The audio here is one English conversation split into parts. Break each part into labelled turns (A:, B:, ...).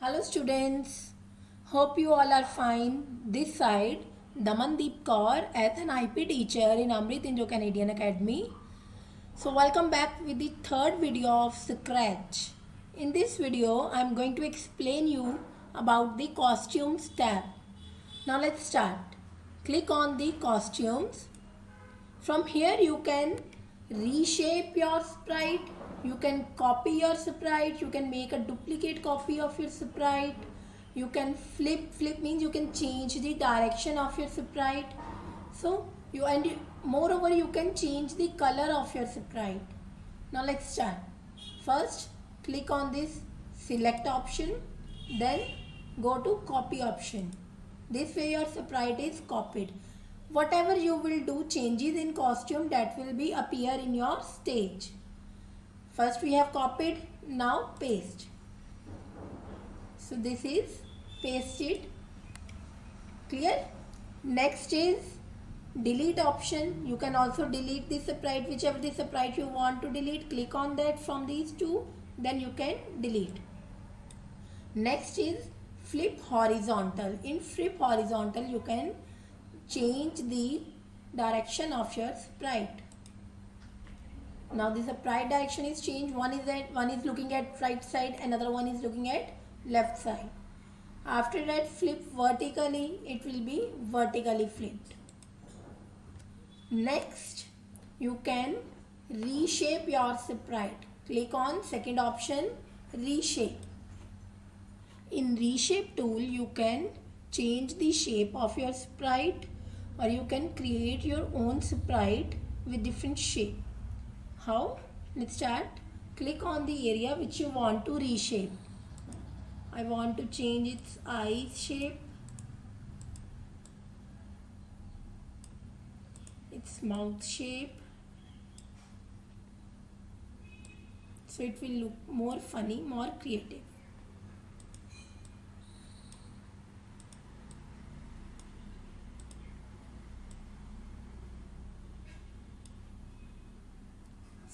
A: Hello students, hope you all are fine. This side Damandeep Kaur as an IP teacher in Amrit Injo Canadian Academy. So welcome back with the third video of Scratch. In this video I am going to explain you about the costumes tab. Now let's start. Click on the costumes. From here you can reshape your sprite, you can copy your sprite, you can make a duplicate copy of your sprite, you can flip means you can change the direction of your sprite. So moreover you can change the color of your sprite. Now let's start. First click on this select option, then go to copy option. This way your sprite is copied. Whatever you will do changes in costume, that will be appear in your stage. First we have copied, now paste. So this is pasted. Clear? Next is delete option. You can also delete the sprite, whichever the sprite you want to delete. Click on that from these two, then you can delete. Next is flip horizontal. In flip horizontal you can change the direction of your sprite. Now this sprite direction is changed. One is looking at right side, another one is looking at left side. After that flip vertically, it will be vertically flipped. Next you can reshape your sprite. Click on second option, reshape. In reshape tool you can change the shape of your sprite, or you can create your own sprite with different shape. How? Let's start. Click on the area which you want to reshape. I want to change its eye shape, its mouth shape, so it will look more funny, more creative.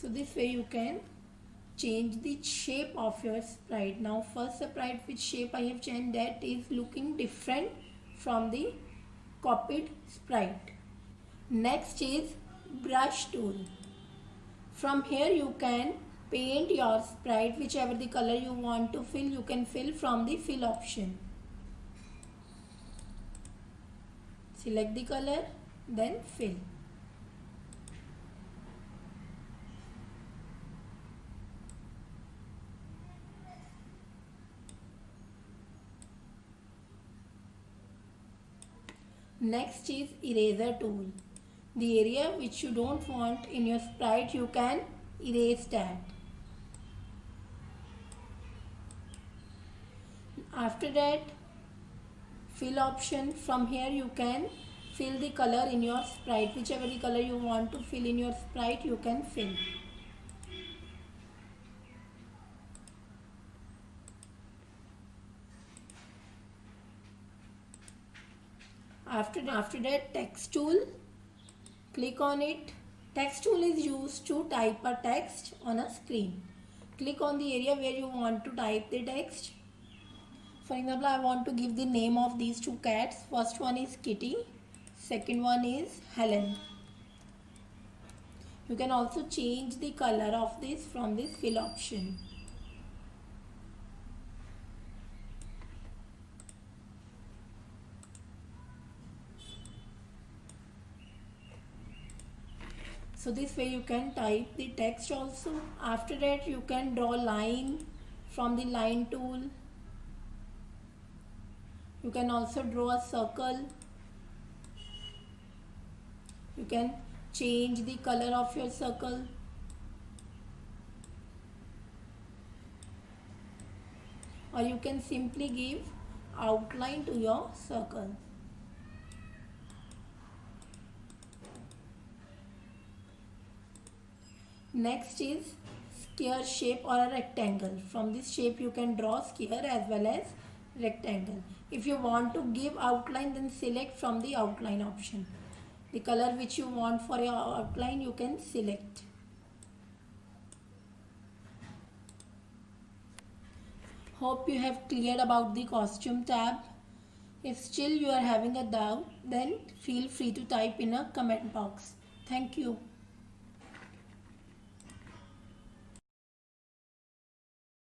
A: So this way you can change the shape of your sprite. Now first sprite which shape I have changed, that is looking different from the copied sprite. Next is brush tool. From here you can paint your sprite, whichever the color you want to fill, you can fill from the fill option. Select the color, then fill. Next is eraser tool. The area which you don't want in your sprite, you can erase that. After that, fill option. From here you can fill the color in your sprite. Whichever the color you want to fill in your sprite, you can fill. After that, text tool. Click on it. Text tool is used to type a text on a screen. Click on the area where you want to type the text. For example, I want to give the name of these two cats. First one is Kitty, second one is Helen. You can also change the color of this from this fill option. So this way you can type the text also. After that you can draw line from the line tool. You can also draw a circle. You can change the color of your circle. Or you can simply give outline to your circle. Next is square shape or a rectangle. From this shape you can draw square as well as rectangle. If you want to give outline, then select from the outline option. The color which you want for your outline you can select. Hope you have cleared about the costume tab. If still you are having a doubt, then feel free to type in a comment box. Thank you.